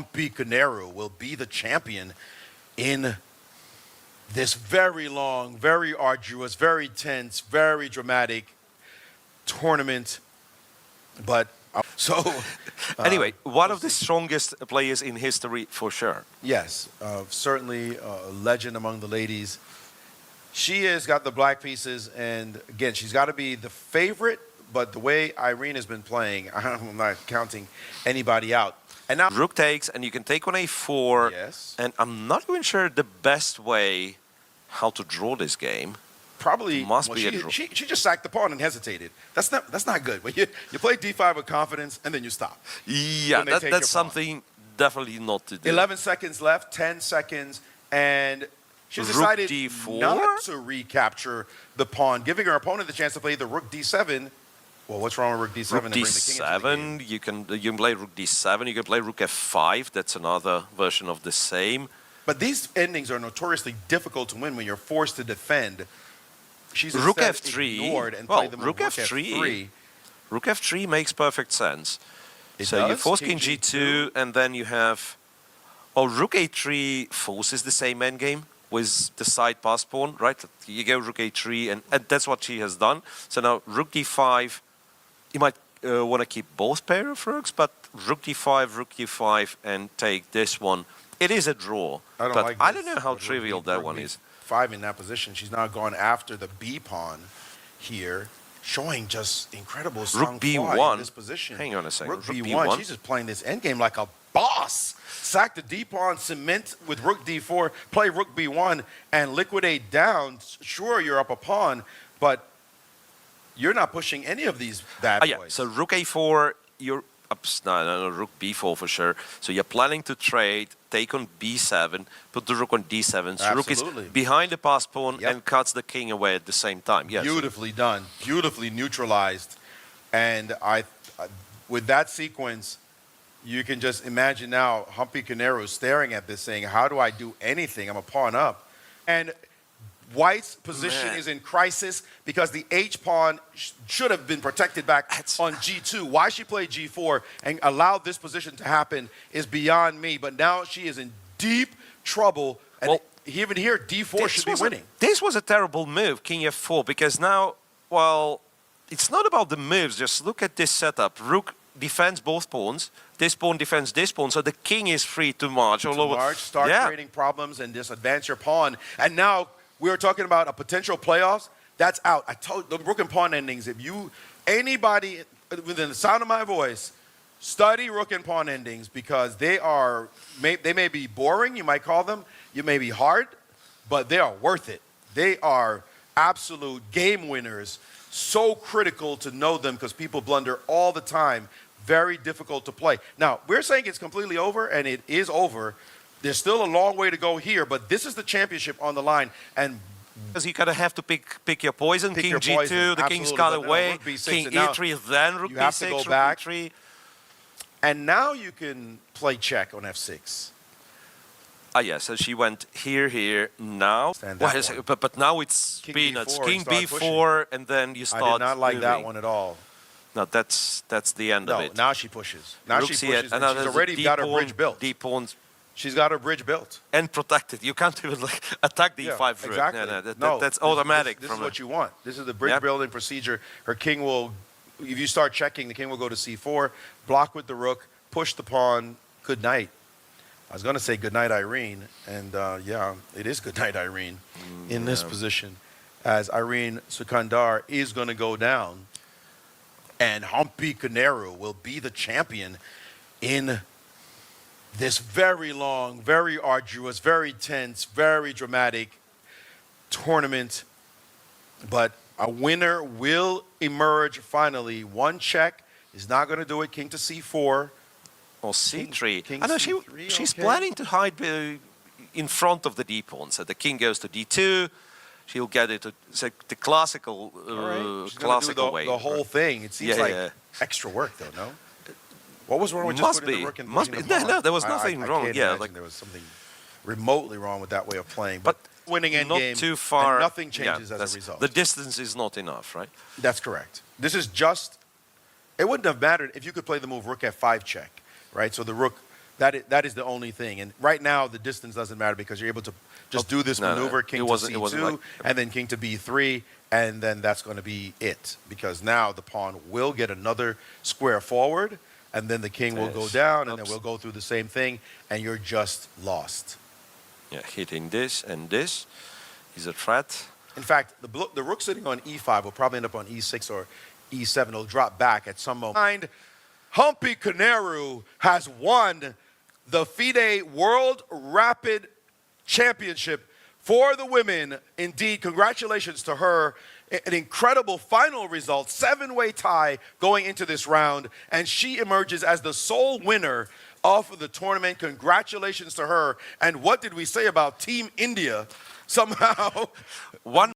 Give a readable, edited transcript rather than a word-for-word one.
Humpy Koneru will be the champion in this very long, very arduous, very tense, very dramatic tournament. But anyway, one of the strongest players in history for sure. Yes, certainly a legend among the ladies. She has got the black pieces, and again, she's got to be the favorite. But the way Irene has been playing, I'm not counting anybody out. And now Rook takes, and you can take on a4. Yes. And I'm not even sure the best way how to draw this game. Probably must be a draw. She just sacked the pawn and hesitated. That's not good. When you play d5 with confidence and then you stop. Yeah, that's something definitely not to do. 11 seconds left, 10 seconds, and she's decided not to recapture the pawn, giving her opponent the chance to play the rook d7. Well, what's wrong with rook d7? Rook d7, you can play rook d7, you can play rook f5, that's another version of the same. But these endings are notoriously difficult to win when you're forced to defend. She's rook f3, ignored and well, played the move rook f3. Rook f3 makes perfect sense. So you force king g2, and then you have... Oh, rook a3 forces the same endgame with the side pass pawn, right? You go rook a3, and that's what she has done. So now rook d5, you might want to keep both pair of rooks, but rook d5, and take this one. It is a draw, but I don't know how trivial that one is. 5 in that position. She's now gone after the b pawn here, showing just incredible rook b1 in this position. Hang on a second. Rook b1. She's just playing this endgame like a boss. Sack the d pawn, cement with rook d4, play rook b1, and liquidate down. Sure, you're up a pawn, but you're not pushing any of these bad boys. Yeah. So rook a4, you're up. No, rook b4 for sure. So you're planning to trade, take on b7, put the rook on d7. So rook is behind the pass pawn and cuts the king away at the same time. Yes. Beautifully done, beautifully neutralized, and with that sequence, you can just imagine now Humpy Koneru staring at this saying, how do I do anything? I'm a pawn up. And White's position is in crisis because the h-pawn should have been protected back on g2. Why she played g4 and allowed this position to happen is beyond me. But now she is in deep trouble. And well, even here, d4 should be winning. This was a terrible move, king f4, because now, well, it's not about the moves. Just look at this setup. Rook defends both pawns. This pawn defends this pawn, so the king is free to march all over. Start creating problems and just advance your pawn. And now we were talking about a potential playoffs. That's out. I told the rook and pawn endings. If anybody within the sound of my voice, study rook and pawn endings because they may be boring. You might call them. You may be hard, but they are worth it. They are absolute game winners. So critical to know them because people blunder all the time. Very difficult to play. Now, we're saying it's completely over, and it is over. There's still a long way to go here, but this is the championship on the line. And because you gotta have to pick your poison. King g2, the king's got away. King e3, then rook b6, rook b3. And now you can play check on f6. Yeah, so she went here, now. But now it's peanuts. King b4, and then you start I did not like moving. that one at all. No, that's the end of it. Now she pushes. Now she pushes, and she's already got her bridge built. D-pawns. She's got her bridge built. And protected. You can't even attack the e5 rook. Exactly. That's automatic. This is what you want. This is the bridge building procedure. Her king will, if you start checking, the king will go to c4, block with the rook, push the pawn. Good night. I was going to say good night, Irene. And yeah, it is good night, Irene, in this position. As Irene Sukandar is going to go down. And Humpy Koneru will be the champion in this very long, very arduous, very tense, very dramatic tournament. But a winner will emerge finally. One check is not going to do it. King to c4. Or c3. I know she's planning to hide in front of the d-pawn. So the king goes to d2. She'll get it. It's like the classical, classical way. The whole thing. It seems like extra work, though. No. What was wrong with just putting the rook in the pawn? No, there was nothing wrong. Yeah, like there was something remotely wrong with that way of playing. But winning endgame, too far. And nothing changes as a result. The distance is not enough, right? That's correct. This is just. It wouldn't have mattered if you could play the move rook f5 check, right? So the rook That is the only thing. And right now, the distance doesn't matter because you're able to just do this maneuver, king to c2, and then king to b3, and then that's going to be it. Because now the pawn will get another square forward, and then the king will go down, and then we'll go through the same thing, and you're just lost. Yeah, hitting this and this is a threat. In fact, the rook sitting on e5 will probably end up on e6 or e7. It'll drop back at some moment. Humpy Koneru has won the Fide World Rapid Championship for the women. Indeed, congratulations to her. An incredible final result, 7-way tie going into this round, and she emerges as the sole winner of the tournament. Congratulations to her. And what did we say about Team India? Somehow, one